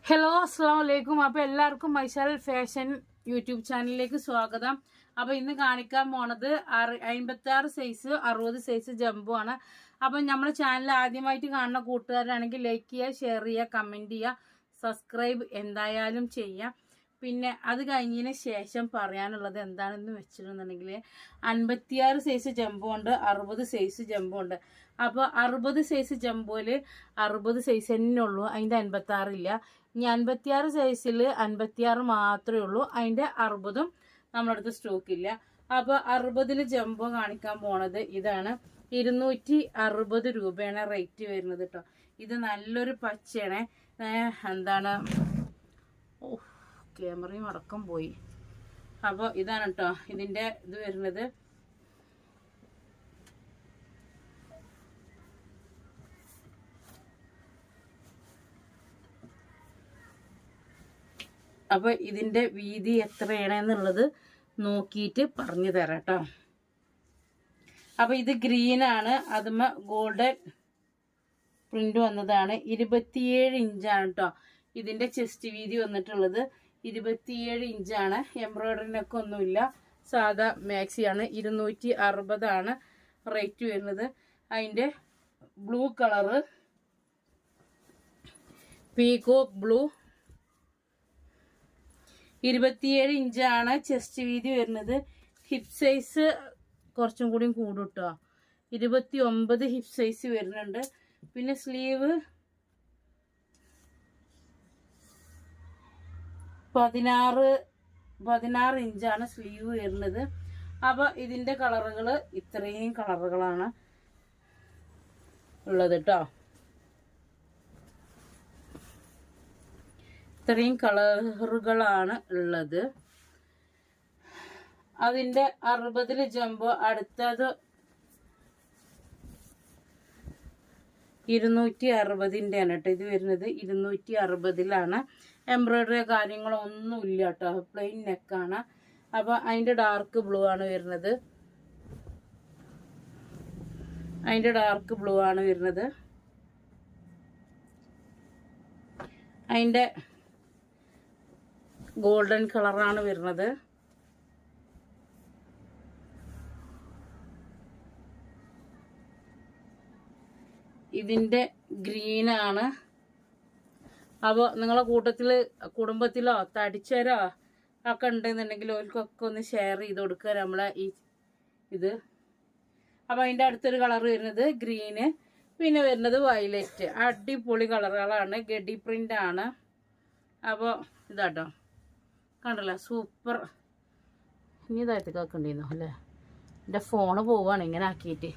Hello അസ്സാം വലൈക്കും. അപ്പോൾ എല്ലാവർക്കും മൈശാൽ ഫാഷൻ യൂട്യൂബ് ചാനലിലേക്ക് സ്വാഗതം. അപ്പോൾ ഇന്ന് കാണിക്കാൻ പോണത് 56 സൈസ് 60 സൈസ് ജംബോ ആണ്. അപ്പം നമ്മുടെ ചാനൽ ആദ്യമായിട്ട് കാണുന്ന കൂട്ടുകാരാണെങ്കിൽ ലൈക്ക് ചെയ്യുക, ഷെയർ ചെയ്യുക, കമൻറ്റ് ചെയ്യുക, സബ്സ്ക്രൈബ് എന്തായാലും ചെയ്യാം. പിന്നെ അത് കഴിഞ്ഞതിന് ശേഷം പറയാനുള്ളത് എന്താണെന്ന് വെച്ചിട്ടുണ്ടെങ്കിൽ 56 സൈസ് ജംബോ ഉണ്ട്, 60 സൈസ് ജംബോ ഉണ്ട്. അപ്പോൾ 60 സൈസ് ജംബോയിൽ 60 സൈസ് തന്നെ ഉള്ളൂ, അതിൻ്റെ 56 ഇല്ല. ഇനി 56 സൈസിൽ 56 മാത്രമേ ഉള്ളൂ, അതിൻ്റെ 60ഉം നമ്മളടുത്ത് സ്റ്റോക്ക് ഇല്ല. അപ്പോൾ 60 ജംബോ കാണിക്കാൻ പോണത് ഇതാണ്. 260 രൂപയാണ് റേറ്റ് വരുന്നത് കേട്ടോ. ഇത് നല്ലൊരു പച്ചയാണ്. എന്താണ്, ക്യാമറയും അടക്കം പോയി. അപ്പോൾ ഇതാണ് കേട്ടോ ഇതിൻ്റെ ഇത് വരുന്നത്. അപ്പോൾ ഇതിൻ്റെ വീതി എത്രയാണെന്നുള്ളത് നോക്കിയിട്ട് പറഞ്ഞു തരാം കേട്ടോ. അപ്പോൾ ഇത് ഗ്രീനാണ്, അതുമ്മ ഗോൾഡൻ പ്രിന്റ് വന്നതാണ്. 27 ഇഞ്ചാണ് കേട്ടോ ഇതിൻ്റെ ചെസ്റ്റ് വീതി വന്നിട്ടുള്ളത്. 27 ഇഞ്ചാണ്. എംബ്രോയിഡറിനൊക്കെ ഒന്നുമില്ല, സാധാ മാക്സിയാണ്. 260 റേറ്റ് വരുന്നത്. അതിൻ്റെ ബ്ലൂ കളറ്, പീകോക്ക് ബ്ലൂ, 27 ഇഞ്ചാണ് ചെസ്റ്റ് വീതി വരുന്നത്. ഹിപ്പ് സൈസ് കുറച്ചും കൂടി കൂടും കേട്ടോ. 29 ഹിപ്പ് സൈസ് വരുന്നുണ്ട്. പിന്നെ സ്ലീവ് 16 ഇഞ്ചാണ് സ്ലീവ് വരുന്നത്. അപ്പോൾ ഇതിൻ്റെ കളറുകൾ ഇത്രയും കളറുകളാണ് ഉള്ളത് കേട്ടോ. ഇത്രയും കളറുകളാണ് ഉള്ളത്. അതിൻ്റെ 60 ജംബോ അടുത്തത് 260 ആണ് കേട്ടോ ഇത് വരുന്നത്. 260 എംബ്രോയിഡറി കാര്യങ്ങളോ ഒന്നുമില്ല കേട്ടോ, പ്ലെയിൻ നെക്കാണ്. അപ്പോൾ അതിൻ്റെ ഡാർക്ക് ബ്ലൂ ആണ് വരുന്നത്. അതിൻ്റെ ഗോൾഡൻ കളറാണ് വരുന്നത്. ഇതിൻ്റെ ഗ്രീനാണ്. അപ്പോൾ നിങ്ങളെ കുടുംബത്തിലോ തടിച്ചരോ ഒക്കെ ഉണ്ടെന്നുണ്ടെങ്കിൽ ഓർക്കൊക്കെ ഒന്ന് ഷെയർ ചെയ്ത് കൊടുക്കുക നമ്മളെ ഈ ഇത്. അപ്പോൾ അതിൻ്റെ അടുത്തൊരു കളർ വരുന്നത് ഗ്രീന്, പിന്നെ വരുന്നത് വയലറ്റ്. അടിപൊളി കളറുകളാണ്, ഗഡി പ്രിൻ്റ് ആണ്. അപ്പോൾ ഇതാട്ടോ, കണ്ടല്ലോ, സൂപ്പർ. ഇനി ഇതായിട്ട് കേൾക്കണ്ടിരുന്നു അല്ലേ, എൻ്റെ ഫോണ് പോവുകയാണ് ഇങ്ങനെ ആക്കിയിട്ട്.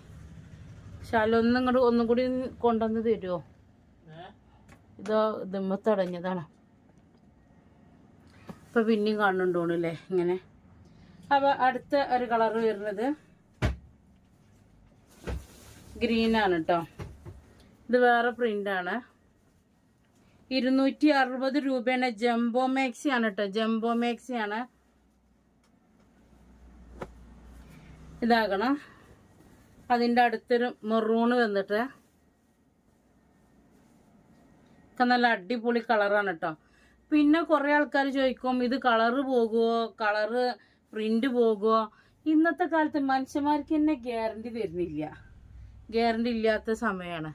ശാലൊന്നും ഒന്നും കൂടി കൊണ്ടുവന്ന് തരുമോ? ഇതോ ഇതുമ്മ തടഞ്ഞതാണ്. ഇപ്പം പിന്നെയും കാണുന്നുണ്ടോണല്ലേ ഇങ്ങനെ. അപ്പോൾ അടുത്ത ഒരു കളർ വരുന്നത് ഗ്രീനാണ് കേട്ടോ. ഇത് വേറെ പ്രിൻ്റാണ്. 260 രൂപയാണ്. ജംബോ മാക്സി ആണ് കേട്ടോ, ജംബോ മാക്സി ആണ്. ഇതാകണം. അതിൻ്റെ അടുത്തൊരു മെറൂണ് വന്നിട്ട് ഒക്കെ നല്ല അടിപൊളി കളറാണ് കേട്ടോ. പിന്നെ കുറേ ആൾക്കാർ ചോദിക്കും ഇത് കളറ് പോകുമോ, കളറ് പ്രിന്റ് പോകുമോ. ഇന്നത്തെ കാലത്ത് മനുഷ്യന്മാർക്ക് തന്നെ ഗ്യാരണ്ടി തരുന്നില്ല, ഗ്യാരണ്ടി ഇല്ലാത്ത സമയമാണ്.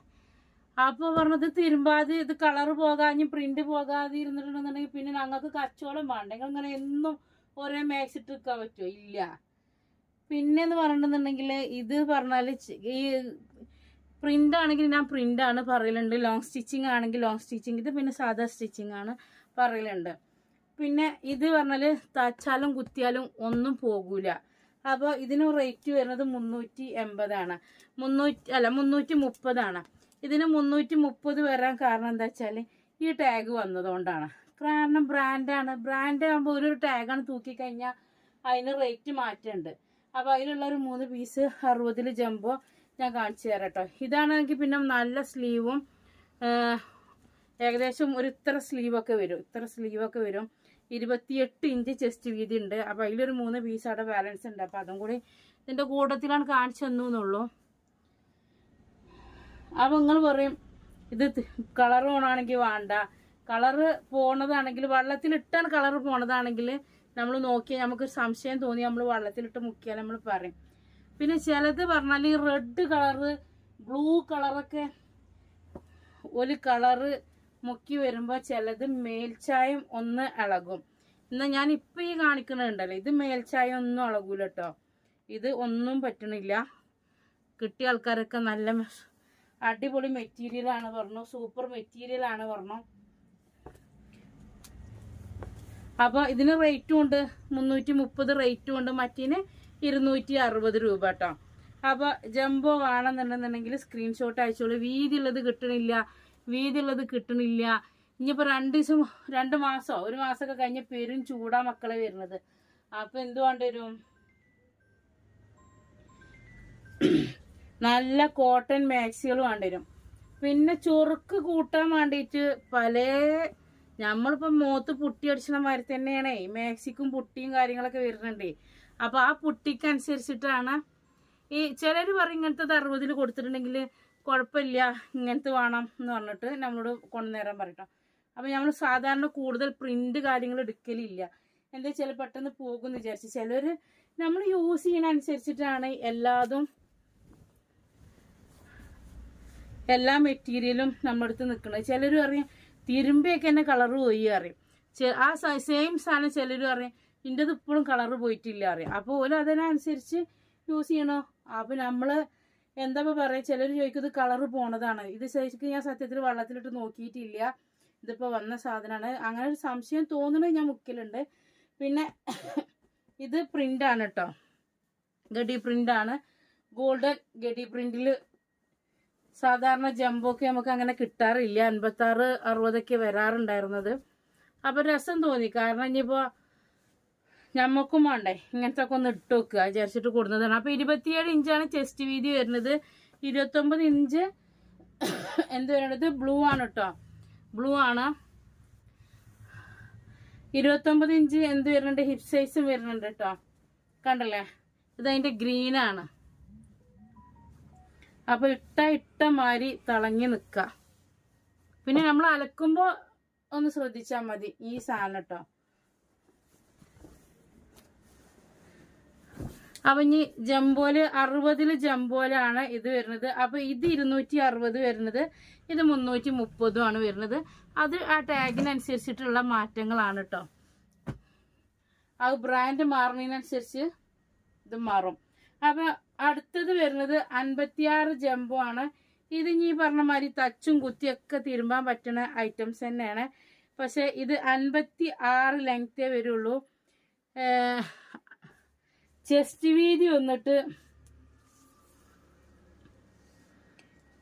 അപ്പോൾ പറഞ്ഞത് തിരുമ്പാതെ ഇത് കളറ് പോകാതെ പ്രിന്റ് പോകാതെ ഇരുന്നിട്ടുണ്ടെന്നുണ്ടെങ്കിൽ പിന്നെ ഞങ്ങൾക്ക് കച്ചവടം വേണ്ടെങ്കിൽ അങ്ങനെ എന്നും ഒരേ മാക്സ് ഇട്ട് വെക്കാൻ പറ്റുമോ? ഇല്ല. പിന്നെന്ന് പറഞ്ഞിട്ടുണ്ടെങ്കിൽ ഇത് പറഞ്ഞാൽ ഈ പ്രിന്റ് ആണെങ്കിൽ ഞാൻ പ്രിന്റ് ആണ് പറയലുണ്ട്, ലോങ് സ്റ്റിച്ചിങ് ആണെങ്കിൽ ലോങ് സ്റ്റിച്ചിങ്, ഇത് പിന്നെ സാധാ സ്റ്റിച്ചിങ് ആണ് പറയലുണ്ട്. പിന്നെ ഇത് പറഞ്ഞാൽ തച്ചാലും കുത്തിയാലും ഒന്നും പോകൂല. അപ്പോൾ ഇതിന് റേറ്റ് വരുന്നത് 380 330. ഇതിന് 330 വരാൻ കാരണം എന്താ വെച്ചാൽ ഈ ടാഗ് വന്നതുകൊണ്ടാണ്. കാരണം ബ്രാൻഡ് ആകുമ്പോൾ ഒരു ടാഗാണ് തൂക്കിക്കഴിഞ്ഞാൽ അതിന് റേറ്റ് മാറ്റമുണ്ട്. അപ്പോൾ അതിലുള്ളൊരു 3 പീസ് 60 ജംബോ ഞാൻ കാണിച്ചു തരാം കേട്ടോ. ഇതാണെങ്കിൽ പിന്നെ നല്ല സ്ലീവും ഏകദേശം ഒരു ഇത്ര സ്ലീവൊക്കെ വരും. 28 ഇഞ്ച് ചെസ്റ്റ് വീതി ഉണ്ട്. അപ്പോൾ അതിലൊരു 3 പീസ് അവിടെ ബാലൻസ് ഉണ്ട്. അപ്പോൾ അതും കൂടി ഇതിൻ്റെ കൂട്ടത്തിലാണ് കാണിച്ചു തന്നുള്ളൂ. അപ്പോൾ നിങ്ങൾ പറയും ഇത് കളർ ഓണാണെങ്കിൽ വേണ്ട, കളറ് പോണതാണെങ്കിൽ വെള്ളത്തിലിട്ടാണ് കളറ് പോണതാണെങ്കിൽ നമ്മൾ നോക്കിയാൽ നമുക്ക് സംശയം തോന്നി നമ്മൾ വെള്ളത്തിലിട്ട് മുക്കിയാൽ നമ്മൾ പറയും. പിന്നെ ചിലത് പറഞ്ഞാൽ ഈ റെഡ് കളറ് ബ്ലൂ കളറൊക്കെ ഒരു കളറ് മുക്കി വരുമ്പോൾ ചിലത് മേൽച്ചായം ഒന്ന് ഇളകും. എന്നാൽ ഞാൻ ഇപ്പം ഈ കാണിക്കുന്നുണ്ടല്ലോ ഇത് മേൽച്ചായം ഒന്നും ഇളകൂല കേട്ടോ. ഇത് ഒന്നും പറ്റണില്ല. കിട്ടിയ ആൾക്കാരൊക്കെ നല്ല അടിപൊളി മെറ്റീരിയലാണ് പറഞ്ഞു, സൂപ്പർ മെറ്റീരിയലാണ് പറഞ്ഞു. അപ്പോൾ ഇതിന് റേറ്റും ഉണ്ട്, 330 റേറ്റും ഉണ്ട്, മറ്റേന് 260 രൂപ കേട്ടോ. അപ്പോൾ ജംബോ വേണമെന്നുണ്ടെന്നുണ്ടെങ്കിൽ സ്ക്രീൻഷോട്ട് അയച്ചോളൂ. വീതിയുള്ളത് കിട്ടണില്ല. ഇനിയിപ്പോൾ 2 മാസമോ 1 മാസമൊക്കെ കഴിഞ്ഞ് പെരും ചൂടാ മക്കളെ വരുന്നത്. അപ്പോൾ എന്ത് വേണ്ടി വരും? നല്ല കോട്ടൺ മാക്സികൾ വേണ്ടി വരും. പിന്നെ ചൊറുക്ക് കൂട്ടാൻ വേണ്ടിയിട്ട് നമ്മളിപ്പോൾ മുഖത്ത് പുട്ടി അടിച്ചണ മാതിരി തന്നെയാണേ മാക്സിക്കും പുട്ടിയും കാര്യങ്ങളൊക്കെ വരുന്നുണ്ടേ. അപ്പോൾ ആ പുട്ടിക്കനുസരിച്ചിട്ടാണ് ഈ ചിലർ പറയും ഇങ്ങനത്തെ 60 കൊടുത്തിട്ടുണ്ടെങ്കിൽ കുഴപ്പമില്ല, ഇങ്ങനത്തെ വേണം എന്ന് പറഞ്ഞിട്ട് നമ്മളോട് കൊണ്ടുനേരാൻ പറയട്ടോ. അപ്പോൾ നമ്മൾ സാധാരണ കൂടുതൽ പ്രിന്റ് കാര്യങ്ങൾ എടുക്കലില്ല. എന്താ വെച്ചാൽ പെട്ടെന്ന് പോകുമെന്ന് വിചാരിച്ച് ചിലർ നമ്മൾ യൂസ് ചെയ്യണ അനുസരിച്ചിട്ടാണ് എല്ലാ മെറ്റീരിയലും നമ്മുടെ അടുത്ത് നിൽക്കുന്നത്. ചിലർ പറയും തിരുമ്പിയൊക്കെ തന്നെ കളറ് പോയി അറിയും. ആ സെയിം സാധനം ചിലർ പറയും ഇതിൻ്റെത് ഇപ്പോഴും കളറ് പോയിട്ടില്ല അറിയാം. അപ്പോൾ ഓരോ അതിനനുസരിച്ച് യൂസ് ചെയ്യണോ. അപ്പോൾ നമ്മൾ എന്താ പറയുക, ചിലർ ചോദിക്കും ഇത് കളറ് പോണതാണ്. ഇത് ശരിക്കും ഞാൻ സത്യത്തിൽ വെള്ളത്തിലിട്ട് നോക്കിയിട്ടില്ല, ഇതിപ്പോൾ വന്ന സാധനമാണ്. അങ്ങനെ ഒരു സംശയം തോന്നണത് ഞാൻ മുക്കിലുണ്ട്. പിന്നെ ഇത് പ്രിൻ്റാണ് കേട്ടോ, ഗഡി പ്രിൻ്റാണ്. ഗോൾഡൻ ഗഡി പ്രിൻറ്റിൽ സാധാരണ ജംബോക്ക് നമുക്ക് അങ്ങനെ കിട്ടാറില്ല. 56-60 വരാറുണ്ടായിരുന്നത്. അപ്പോൾ രസം തോന്നി. കാരണം ഇനിയിപ്പോൾ ഞമ്മക്കും വേണ്ടേ ഇങ്ങനത്തെ ഒക്കെ ഒന്ന് ഇട്ട് വെക്കുക വിചാരിച്ചിട്ട് കൊടുക്കുന്നതാണ്. അപ്പോൾ 27 ഇഞ്ചാണ് ചെസ്റ്റ് വീതി വരുന്നത്. 29 ഇഞ്ച് എന്ത് വരുന്നത് ബ്ലൂ ആണ് കേട്ടോ, ബ്ലൂ ആണ്. 29 ഇഞ്ച് എന്ത് വരുന്നുണ്ട് ഹിപ്പ് സൈസും വരുന്നുണ്ട് കേട്ടോ. കണ്ടല്ലേ, ഇതതിൻ്റെ ഗ്രീനാണ്. അപ്പോൾ ഇട്ട മാതിരി തിളങ്ങി നിൽക്കുക. പിന്നെ നമ്മൾ അലക്കുമ്പോൾ ഒന്ന് ശ്രദ്ധിച്ചാൽ മതി ഈ സാധനം കേട്ടോ. അപ്പം ഇനി ജംബോല് 60 ജംബോലാണ് ഇത് വരുന്നത്. അപ്പോൾ ഇത് 260 വരുന്നത്, ഇത് 330 ആണ് വരുന്നത്. അത് ആ ടാഗിനനുസരിച്ചിട്ടുള്ള മാറ്റങ്ങളാണ് കേട്ടോ. അത് ബ്രാൻഡ് മാറുന്നതിനനുസരിച്ച് ഇത് മാറും. അപ്പം അടുത്തത് വരുന്നത് 56 ജംബോ ആണ്. ഇത് ഈ പറഞ്ഞ മാതിരി തച്ചും കുത്തിയൊക്കെ തിരുമ്പാൻ പറ്റുന്ന ഐറ്റംസ് തന്നെയാണ്. പക്ഷെ ഇത് 56 ലെങ്തേ വരുള്ളൂ. ചെസ്റ്റ് വീതി വന്നിട്ട്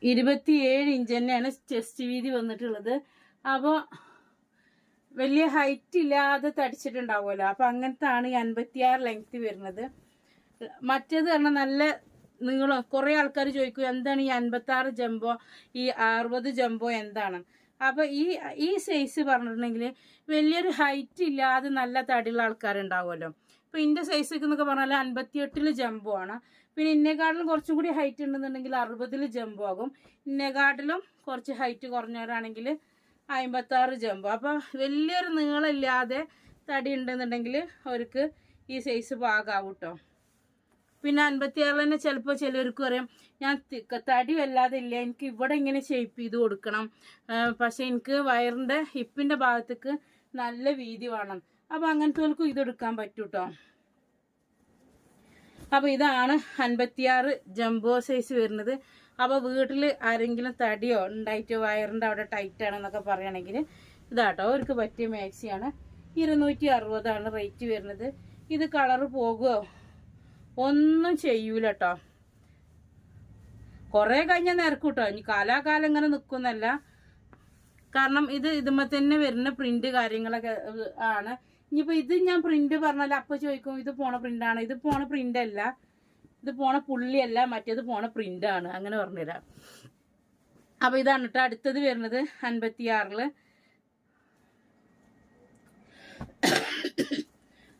27 ഇഞ്ച് തന്നെയാണ് ചെസ്റ്റ് വീതി വന്നിട്ടുള്ളത്. അപ്പോൾ വലിയ ഹൈറ്റ് ഇല്ലാതെ തടിച്ചിട്ടുണ്ടാവുമല്ലോ, അപ്പോൾ അങ്ങനത്തെ ആണ് ഈ 56 ലെങ്ത് വരുന്നത്. മറ്റേത് പറഞ്ഞാൽ നല്ല നീളം. കുറേ ആൾക്കാർ ചോദിക്കും എന്താണ് ഈ 56 ജംബോ, ഈ 60 ജംബോ എന്താണ്. അപ്പോൾ ഈ സൈസ് പറഞ്ഞിട്ടുണ്ടെങ്കിൽ വലിയൊരു ഹൈറ്റ് ഇല്ലാതെ നല്ല തടിയുള്ള ആൾക്കാരുണ്ടാവുമല്ലോ. ഇപ്പോൾ ഇതിൻ്റെ സൈസ് എന്നൊക്കെ പറഞ്ഞാൽ 58 ജംബോ ആണ്. പിന്നെ ഇന്നേക്കാട്ടിലും കുറച്ചും കൂടി ഹൈറ്റ് ഉണ്ടെന്നുണ്ടെങ്കിൽ 60 ജംബോ ആകും. ഇന്നേക്കാട്ടിലും കുറച്ച് ഹൈറ്റ് കുറഞ്ഞവരാണെങ്കിൽ 56 ജംബോ. അപ്പോൾ വലിയൊരു നീളമില്ലാതെ തടി ഉണ്ടെന്നുണ്ടെങ്കിൽ അവർക്ക് ഈ സൈസ് പാകാവും കേട്ടോ. പിന്നെ 56 തന്നെ ചിലപ്പോൾ ചിലർക്ക് പറയും ഞാൻ തടി വല്ലാതെ ഇല്ല, എനിക്ക് ഇവിടെ ഇങ്ങനെ ഷേപ്പ് ചെയ്ത് കൊടുക്കണം, പക്ഷെ എനിക്ക് വയറിൻ്റെ ഹിപ്പിൻ്റെ ഭാഗത്തേക്ക് നല്ല വീതി വേണം. അപ്പോൾ അങ്ങനത്തെവർക്കും ഇതെടുക്കാൻ പറ്റും കേട്ടോ. അപ്പോൾ ഇതാണ് 56 ജംബോ സൈസ് വരുന്നത്. അപ്പോൾ വീട്ടിൽ ആരെങ്കിലും തടിയോ ഉണ്ടായിട്ടോ വയറിൻ്റെ അവിടെ ടൈറ്റാണെന്നൊക്കെ പറയുകയാണെങ്കിൽ ഇതാട്ടോ അവർക്ക് പറ്റിയ മാക്സിയാണ്. 260 ആണ് റേറ്റ് വരുന്നത്. ഇത് കളറ് പോകുമോ ഒന്നും ചെയ്യൂല കേട്ടോ. കുറേ കഴിഞ്ഞാൽ നിരക്കും കേട്ടോ. ഇനി കാലാകാലം ഇങ്ങനെ നിൽക്കുന്നല്ല. കാരണം ഇതുമ്മ തന്നെ വരുന്ന പ്രിന്റ് കാര്യങ്ങളൊക്കെ ആണ്. ഇനിയിപ്പോൾ ഇത് ഞാൻ പ്രിന്റ് പറഞ്ഞാൽ അപ്പോൾ ചോദിക്കും ഇത് പോണ പ്രിന്റാണ്. ഇത് പോണ പ്രിന്റ് അല്ല, ഇത് പോണ പുള്ളിയല്ല, മറ്റേത് പോണ പ്രിന്റാണ്. അങ്ങനെ പറഞ്ഞുതരാം. അപ്പോൾ ഇതാണ് കേട്ടോ അടുത്തത് വരുന്നത് 56.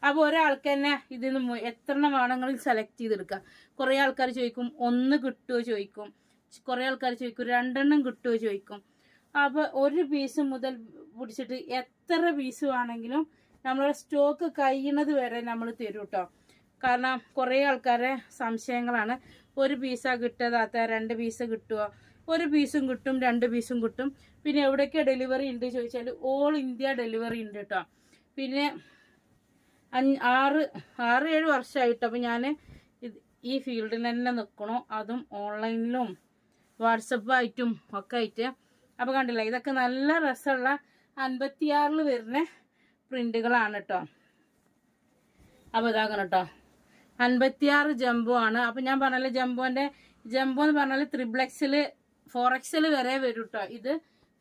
അപ്പോൾ ഒരാൾക്ക് തന്നെ ഇതിന് എത്രണ്ണം വേണമെങ്കിലും സെലക്ട് ചെയ്തെടുക്കാം. കുറേ ആൾക്കാർ ചോദിക്കും 1 കിട്ടുമോ ചോദിക്കും, കുറേ ആൾക്കാർ ചോദിക്കും 2 കിട്ടുമോ ചോദിക്കും. അപ്പോൾ ഒരു പീസ് മുതൽ പിടിച്ചിട്ട് എത്ര പീസ് വേണമെങ്കിലും നമ്മളെ സ്റ്റോക്ക് കഴിയുന്നത് വരെ നമ്മൾ തരും കേട്ടോ. കാരണം കുറേ ആൾക്കാരെ സംശയങ്ങളാണ്, ഒരു പീസാണ് കിട്ടാത്ത, 2 പീസ് കിട്ടുമോ? ഒരു പീസും കിട്ടും, 2 പീസും കിട്ടും. പിന്നെ എവിടെയൊക്കെ ഡെലിവറി ഉണ്ട് ചോദിച്ചാൽ ഓൾ ഇന്ത്യ ഡെലിവറി ഉണ്ട് കേട്ടോ. പിന്നെ 6-7 വർഷമായിട്ട് അപ്പോൾ ഞാൻ ഈ ഫീൽഡിൽ തന്നെ നിൽക്കണു, അതും ഓൺലൈനിലും വാട്സപ്പായിട്ടും ഒക്കെ ആയിട്ട്. അപ്പോൾ കണ്ടില്ല, ഇതൊക്കെ നല്ല രസമുള്ള 56 വരുന്ന പ്രിന്റുകളാണ് കേട്ടോ. അപ്പോൾ ഇതാക്കണം കേട്ടോ, 56 ജംബോ ആണ്. അപ്പം ഞാൻ പറഞ്ഞാൽ ജംബോ എന്ന് പറഞ്ഞാൽ 3XL 4XL വരെ വരും കേട്ടോ. ഇത്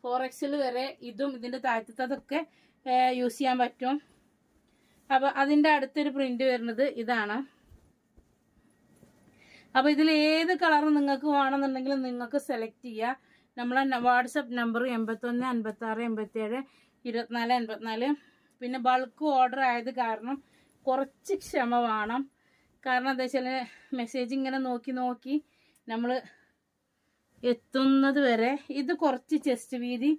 4XL വരെ, ഇതും ഇതിൻ്റെ താഴത്തതൊക്കെ യൂസ് ചെയ്യാൻ പറ്റും. അപ്പോൾ അതിൻ്റെ അടുത്തൊരു പ്രിന്റ് വരുന്നത് ഇതാണ്. അപ്പോൾ ഇതിൽ ഏത് കളർ നിങ്ങൾക്ക് വേണമെന്നുണ്ടെങ്കിൽ നിങ്ങൾക്ക് സെലക്ട് ചെയ്യുക. നമ്മളെ വാട്സപ്പ് നമ്പർ 81 56 87 24 84. പിന്നെ ബൾക്ക് ഓർഡർ ആയത് കാരണം കുറച്ച് ക്ഷമ വേണം. കാരണം എന്താ വെച്ചാൽ മെസ്സേജ് ഇങ്ങനെ നോക്കി നമ്മൾ എത്തുന്നത് വരെ. ഇത് കുറച്ച് ചെസ്റ്റ് വീതി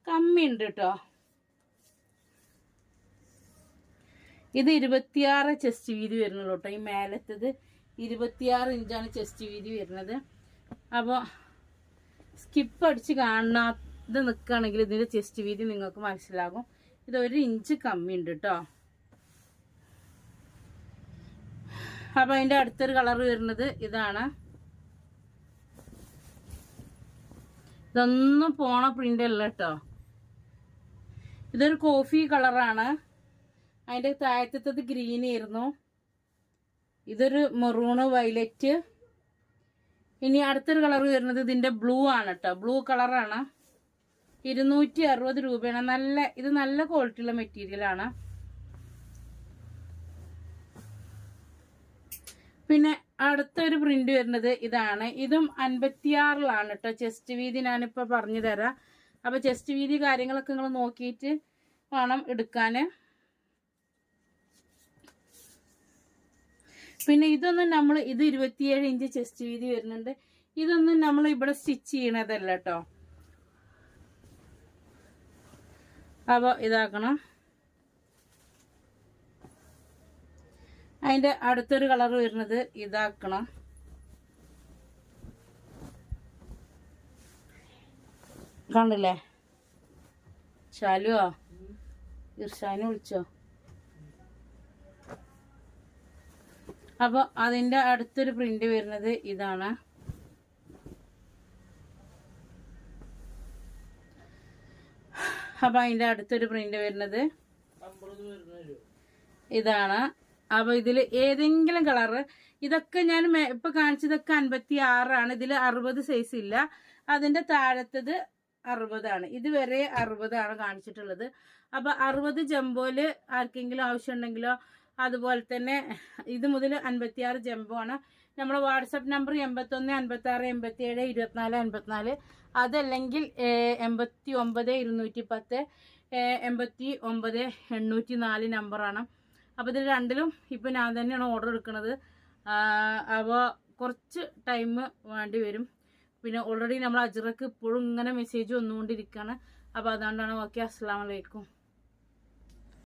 കമ്മിയുണ്ട് കേട്ടോ. ഇത് 26 ചെസ്റ്റ് വീതി വരുന്നുള്ളൂ കേട്ടോ. ഈ മേലത്തത് 26 ഇഞ്ചാണ് ചെസ്റ്റ് വീതി വരുന്നത്. അപ്പോൾ സ്കിപ്പ് അടിച്ച് കാണാതെ നിൽക്കുകയാണെങ്കിൽ ഇതിൻ്റെ ചെസ്റ്റ് വീതി നിങ്ങൾക്ക് മനസ്സിലാകും. ഇത് 1 ഇഞ്ച് കമ്മിയുണ്ട് കേട്ടോ. അപ്പോൾ അതിൻ്റെ അടുത്തൊരു കളർ വരുന്നത് ഇതാണ്. ഇതൊന്നും പോണ പ്രിന്റ് അല്ല കേട്ടോ. ഇതൊരു കോഫി കളറാണ്. അതിൻ്റെ താഴത്തത് ഗ്രീൻ ആയിരുന്നു. ഇതൊരു മെറൂണ് വയലറ്റ്. ഇനി അടുത്തൊരു കളർ വരുന്നത് ഇതിൻ്റെ ബ്ലൂ ആണ് കേട്ടോ. ബ്ലൂ കളറാണ്. 260 രൂപയാണ്. ഇത് നല്ല ക്വാളിറ്റിയുള്ള മെറ്റീരിയലാണ്. പിന്നെ അടുത്തൊരു പ്രിന്റ് വരുന്നത് ഇതാണ്. ഇതും 56 കേട്ടോ. ചെസ്റ്റ് വീതി ഞാനിപ്പോൾ പറഞ്ഞു തരാം. അപ്പോൾ ചെസ്റ്റ് വീതി കാര്യങ്ങളൊക്കെ നിങ്ങൾ നോക്കിയിട്ട് വേണം എടുക്കാൻ. പിന്നെ ഇതൊന്നും ഇത് 27 ഇഞ്ച് ചെസ്റ്റ് വീതി വരുന്നുണ്ട്. ഇതൊന്നും നമ്മൾ ഇവിടെ സ്റ്റിച്ച് ചെയ്യണതല്ല കേട്ടോ. അപ്പോൾ ഇതാക്കണം. അതിൻ്റെ അടുത്തൊരു കളർ വരുന്നത് ഇതാക്കണം. കണ്ടില്ലേ? ശാലുവാ, ഇർഷാനെ വിളിച്ചോ? അപ്പോൾ അതിൻ്റെ അടുത്തൊരു പ്രിന്റ് വരുന്നത് ഇതാണ്. അപ്പോൾ അതിൻ്റെ അടുത്തൊരു പ്രിന്റ് വരുന്നത് ഇതാണ്. അപ്പോൾ ഇതിൽ ഏതെങ്കിലും കളറ്, ഇതൊക്കെ ഞാൻ ഇപ്പോൾ കാണിച്ചതൊക്കെ 56 ഇതിൽ 60 സൈസ് ഇല്ല. അതിൻ്റെ താഴത്തത് 60. ഇതുവരെ 60 കാണിച്ചിട്ടുള്ളത്. അപ്പോൾ 60 ജംബോയിൽ ആർക്കെങ്കിലും ആവശ്യമുണ്ടെങ്കിലോ, അതുപോലെ തന്നെ ഇത് മുതൽ 56 ജംബോ ആണ്. നമ്മുടെ വാട്സപ്പ് നമ്പർ 81 56 87 24 54. അതല്ലെങ്കിൽ 89 210 89 804 നമ്പറാണ്. അപ്പോൾ ഇതിൽ രണ്ടിലും ഇപ്പോൾ ഞാൻ തന്നെയാണ് ഓർഡർ എടുക്കുന്നത്. അപ്പോൾ കുറച്ച് ടൈം വേണ്ടി വരും. പിന്നെ ഓൾറെഡി നമ്മൾ അജ്രക്ക് ഇപ്പോഴും ഇങ്ങനെ മെസ്സേജ് വന്നുകൊണ്ടിരിക്കുകയാണ്. അപ്പോൾ അതുകൊണ്ടാണ്. ഓക്കെ, അസ്സലാമു അലൈക്കും.